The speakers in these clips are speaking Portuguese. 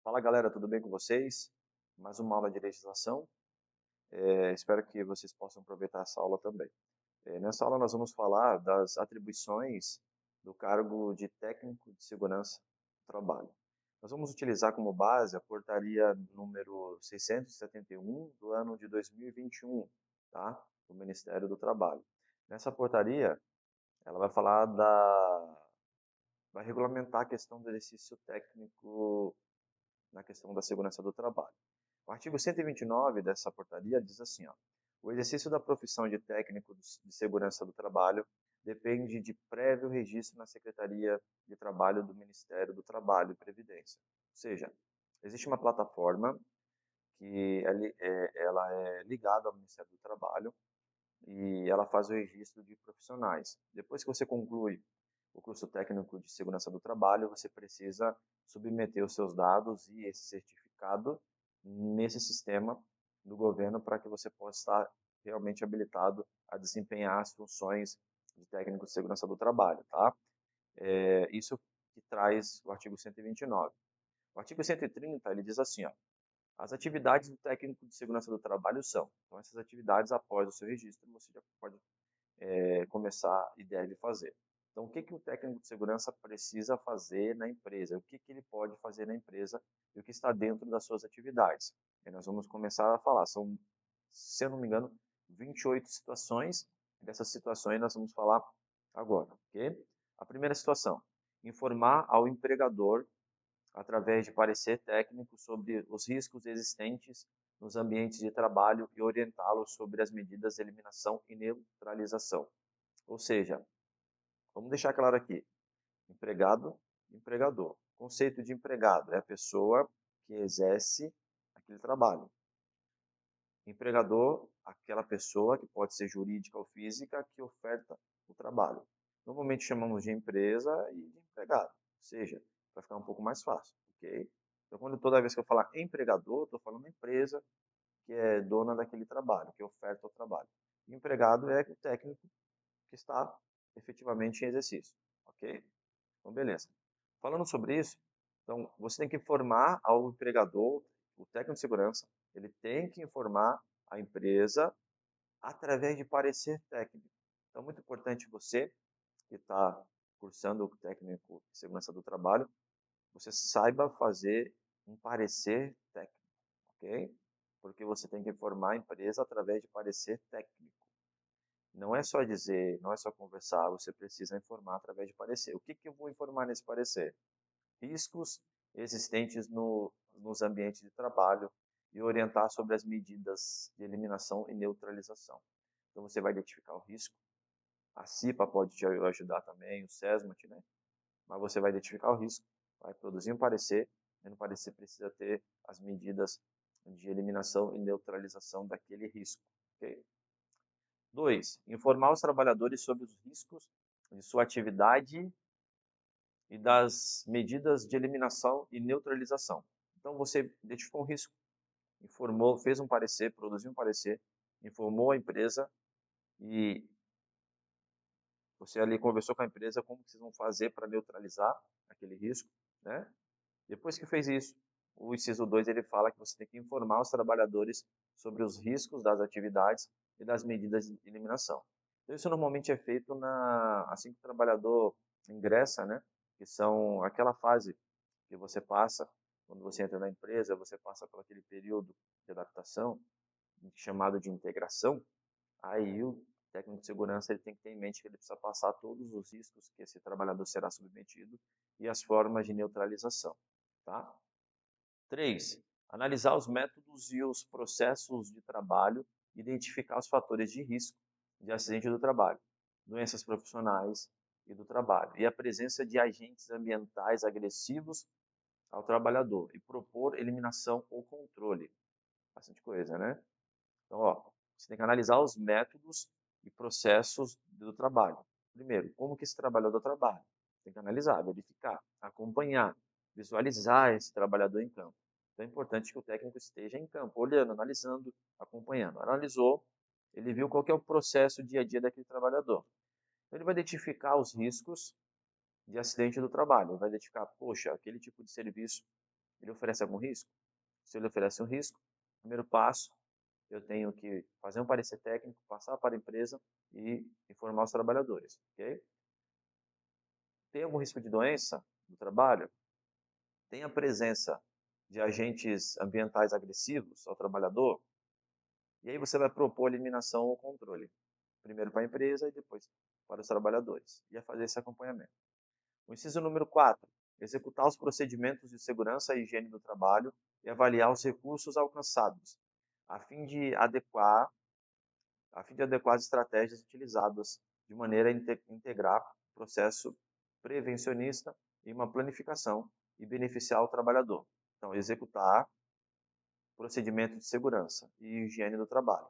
Fala galera, tudo bem com vocês? Mais uma aula de legislação. Espero que vocês possam aproveitar essa aula também. Nessa aula nós vamos falar das atribuições do cargo de técnico de segurança do trabalho. Nós vamos utilizar como base a portaria número 671 do ano de 2021, tá? Do Ministério do Trabalho. Nessa portaria, ela vai regulamentar a questão do exercício técnico na questão da segurança do trabalho. O artigo 129 dessa portaria diz assim, ó, o exercício da profissão de técnico de segurança do trabalho depende de prévio registro na Secretaria de Trabalho do Ministério do Trabalho e Previdência. Ou seja, existe uma plataforma que ela é ligada ao Ministério do Trabalho e ela faz o registro de profissionais. Depois que você conclui o curso técnico de segurança do trabalho, você precisa submeter os seus dados e esse certificado nesse sistema do governo para que você possa estar realmente habilitado a desempenhar as funções de técnico de segurança do trabalho, tá? Isso que traz o artigo 129. O artigo 130, ele diz assim, ó, as atividades do técnico de segurança do trabalho são, então essas atividades após o seu registro você já pode começar e deve fazer. Então, o que que o técnico de segurança precisa fazer na empresa? O que que ele pode fazer na empresa e o que está dentro das suas atividades? E nós vamos começar a falar. São, se eu não me engano, 28 situações. Dessas situações nós vamos falar agora, ok? A primeira situação, informar ao empregador através de parecer técnico sobre os riscos existentes nos ambientes de trabalho e orientá-lo sobre as medidas de eliminação e neutralização. Ou seja, vamos deixar claro aqui, empregado, empregador. Conceito de empregado é a pessoa que exerce aquele trabalho. Empregador, aquela pessoa que pode ser jurídica ou física que oferta o trabalho. Normalmente chamamos de empresa e de empregado, ou seja, para ficar um pouco mais fácil, ok? Então, toda vez que eu falar empregador, estou falando empresa que é dona daquele trabalho, que oferta o trabalho. E empregado é o técnico que está efetivamente em exercício, ok? Então, beleza. Falando sobre isso, então, você tem que informar ao empregador, o técnico de segurança, ele tem que informar a empresa através de parecer técnico. Então, muito importante você que está cursando o técnico de segurança do trabalho, você saiba fazer um parecer técnico, ok? Porque você tem que informar a empresa através de parecer técnico. Não é só dizer, não é só conversar, você precisa informar através de parecer. O que que eu vou informar nesse parecer? Riscos existentes nos ambientes de trabalho e orientar sobre as medidas de eliminação e neutralização. Então você vai identificar o risco, a CIPA pode te ajudar também, o SESMAT, né? Mas você vai identificar o risco, vai produzir um parecer, e no parecer precisa ter as medidas de eliminação e neutralização daquele risco. Okay? 2. Informar os trabalhadores sobre os riscos de sua atividade e das medidas de eliminação e neutralização. Então, você identificou um risco, informou, fez um parecer, produziu um parecer, informou a empresa e você ali conversou com a empresa como que vocês vão fazer para neutralizar aquele risco, né? Depois que fez isso, o inciso 2 ele fala que você tem que informar os trabalhadores sobre os riscos das atividades e das medidas de eliminação. Então, isso normalmente é feito assim que o trabalhador ingressa, né? Que são aquela fase que você passa, quando você entra na empresa, você passa por aquele período de adaptação, chamado de integração, aí o técnico de segurança ele tem que ter em mente que ele precisa passar todos os riscos que esse trabalhador será submetido e as formas de neutralização. Tá? 3. Analisar os métodos e os processos de trabalho, identificar os fatores de risco de acidente do trabalho, doenças profissionais e do trabalho, e a presença de agentes ambientais agressivos ao trabalhador, e propor eliminação ou controle. Bastante coisa, né? Então, ó, você tem que analisar os métodos e processos do trabalho. Primeiro, como que esse trabalhador trabalha? Tem que analisar, verificar, acompanhar, visualizar esse trabalhador em campo. Então é importante que o técnico esteja em campo, olhando, analisando, acompanhando. Analisou, ele viu qual que é o processo dia a dia daquele trabalhador. Então, ele vai identificar os riscos de acidente do trabalho. Ele vai identificar, poxa, aquele tipo de serviço Ele oferece algum risco? Se ele oferece um risco, primeiro passo, eu tenho que fazer um parecer técnico, passar para a empresa e informar os trabalhadores, ok? Tem algum risco de doença no trabalho? Tem a presença de agentes ambientais agressivos ao trabalhador? E aí você vai propor a eliminação ou controle, primeiro para a empresa e depois para os trabalhadores, e a fazer esse acompanhamento. O inciso número 4, executar os procedimentos de segurança e higiene do trabalho e avaliar os recursos alcançados, a fim de adequar, as estratégias utilizadas de maneira a integrar o processo prevencionista e uma planificação e beneficiar o trabalhador. Então, executar procedimento de segurança e higiene do trabalho.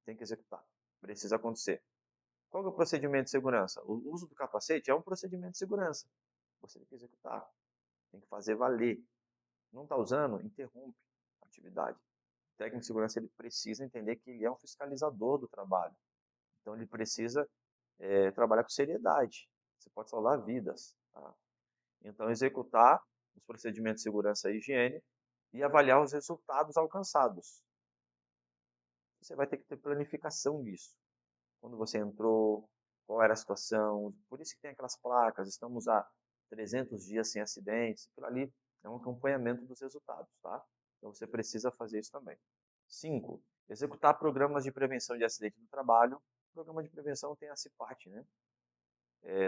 Tem que executar. Precisa acontecer. Qual é o procedimento de segurança? O uso do capacete é um procedimento de segurança. Você tem que executar. Tem que fazer valer. Não está usando? Interrompe a atividade. O técnico de segurança ele precisa entender que ele é um fiscalizador do trabalho. Então ele precisa trabalhar com seriedade. Você pode salvar vidas. Tá? Então executar os procedimentos de segurança e higiene e avaliar os resultados alcançados. Você vai ter que ter planificação disso. Quando você entrou, qual era a situação. Por isso que tem aquelas placas, estamos há 300 dias sem acidentes. Aquilo ali é um acompanhamento dos resultados, tá? Então você precisa fazer isso também. 5. Executar programas de prevenção de acidente no trabalho. O programa de prevenção tem a CIPAT, né?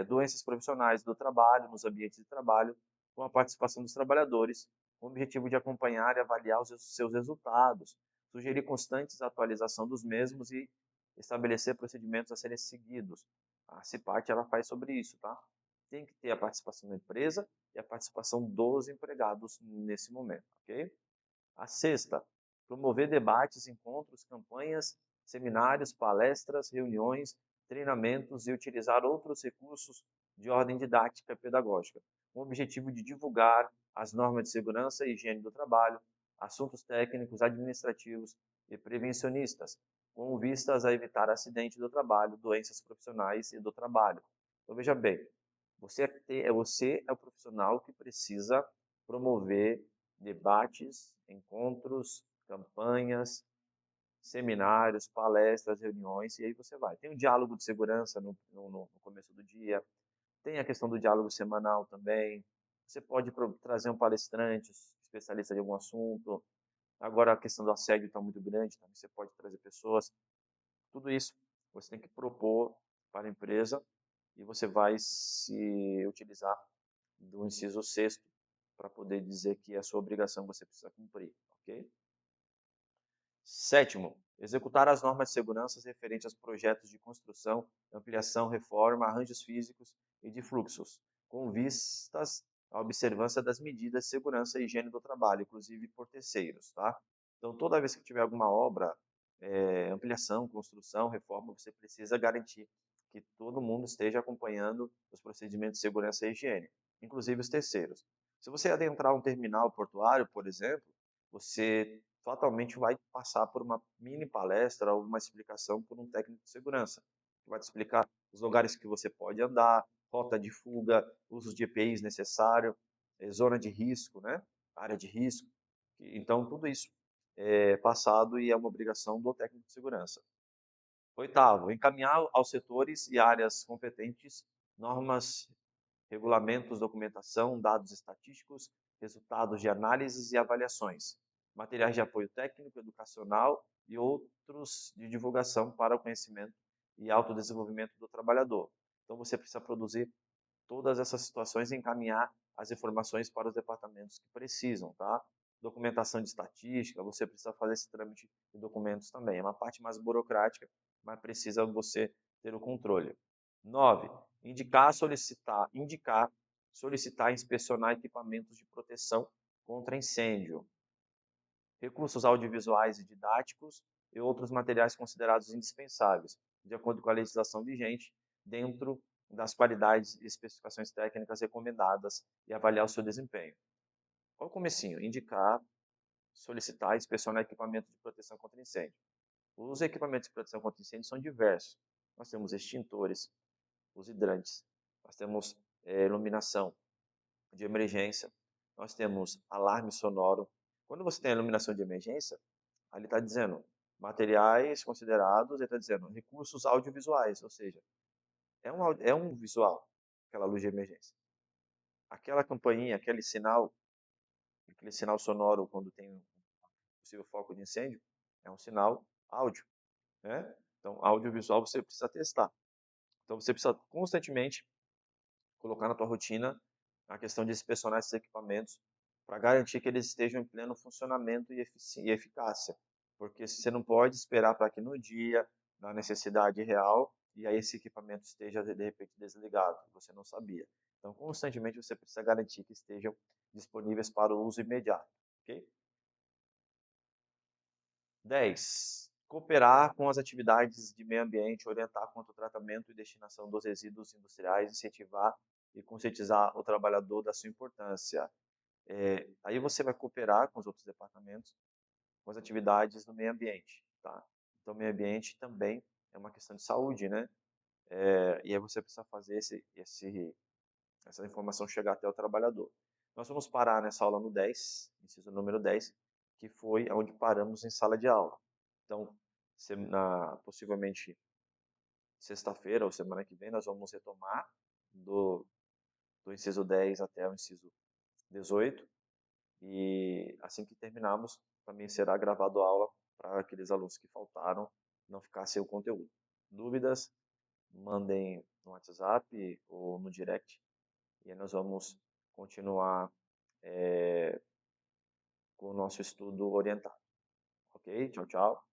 Doenças profissionais do trabalho, nos ambientes de trabalho, com a participação dos trabalhadores, com o objetivo de acompanhar e avaliar os seus resultados, sugerir constantes atualização dos mesmos e estabelecer procedimentos a serem seguidos. A CIPAT ela faz sobre isso, tá? Tem que ter a participação da empresa e a participação dos empregados nesse momento, ok? A sexta, promover debates, encontros, campanhas, seminários, palestras, reuniões, treinamentos e utilizar outros recursos de ordem didática e pedagógica, com o objetivo de divulgar as normas de segurança e higiene do trabalho, assuntos técnicos, administrativos e prevencionistas, com vistas a evitar acidentes do trabalho, doenças profissionais e do trabalho. Então, veja bem, você é o profissional que precisa promover debates, encontros, campanhas, seminários, palestras, reuniões, e aí você vai. Tem o diálogo de segurança no começo do dia, tem a questão do diálogo semanal também. Você pode trazer um palestrante, especialista de algum assunto. Agora a questão do assédio está muito grande, também você pode trazer pessoas. Tudo isso você tem que propor para a empresa e você vai se utilizar do inciso sexto para poder dizer que é a sua obrigação, você precisa cumprir, ok? Sétimo, executar as normas de segurança referentes aos projetos de construção, ampliação, reforma, arranjos físicos e de fluxos, com vistas à observância das medidas de segurança e higiene do trabalho, inclusive por terceiros, tá? Então, toda vez que tiver alguma obra, ampliação, construção, reforma, você precisa garantir que todo mundo esteja acompanhando os procedimentos de segurança e higiene, inclusive os terceiros. Se você adentrar um terminal portuário, por exemplo, você fatalmente vai passar por uma mini palestra ou uma explicação por um técnico de segurança, que vai te explicar os lugares que você pode andar, rota de fuga, uso de EPIs necessário, zona de risco, né? Área de risco. Então, tudo isso é passado e é uma obrigação do técnico de segurança. Oitavo, encaminhar aos setores e áreas competentes normas, regulamentos, documentação, dados estatísticos, resultados de análises e avaliações, materiais de apoio técnico, educacional e outros de divulgação para o conhecimento e autodesenvolvimento do trabalhador. Então você precisa produzir todas essas situações e encaminhar as informações para os departamentos que precisam, tá? Documentação de estatística, você precisa fazer esse trâmite de documentos também. É uma parte mais burocrática, mas precisa você ter o controle. 9. Indicar, solicitar e inspecionar equipamentos de proteção contra incêndio, recursos audiovisuais e didáticos e outros materiais considerados indispensáveis, de acordo com a legislação vigente, dentro das qualidades e especificações técnicas recomendadas e avaliar o seu desempenho. Olha o comecinho, indicar, solicitar e inspecionar equipamento de proteção contra incêndio. Os equipamentos de proteção contra incêndio são diversos. Nós temos extintores, os hidrantes, nós temos iluminação de emergência, nós temos alarme sonoro. Quando você tem a iluminação de emergência, ali está dizendo materiais considerados, ele está dizendo recursos audiovisuais, ou seja, é um visual, aquela luz de emergência. Aquela campainha, aquele sinal sonoro quando tem um possível foco de incêndio, é um sinal áudio, né? Então, audiovisual você precisa testar. Então, você precisa constantemente colocar na tua rotina a questão de inspecionar esses equipamentos para garantir que eles estejam em pleno funcionamento e eficácia. Porque você não pode esperar para que no dia, na necessidade real, e aí esse equipamento esteja de repente desligado, você não sabia. Então, constantemente você precisa garantir que estejam disponíveis para o uso imediato, ok? 10. Cooperar com as atividades de meio ambiente, orientar quanto ao tratamento e destinação dos resíduos industriais, incentivar e conscientizar o trabalhador da sua importância. Aí você vai cooperar com os outros departamentos, com as atividades do meio ambiente, tá? Então, meio ambiente também é uma questão de saúde, né? E aí você precisa fazer essa informação chegar até o trabalhador. Nós vamos parar nessa aula no 10, inciso número 10, que foi onde paramos em sala de aula. Então, possivelmente sexta-feira ou semana que vem, nós vamos retomar do inciso 10 até o inciso 18. E assim que terminarmos, também será gravado a aula para aqueles alunos que faltaram não ficar sem o conteúdo. Dúvidas, mandem no WhatsApp ou no direct. E aí nós vamos continuar com o nosso estudo orientado. Ok? Tchau, tchau.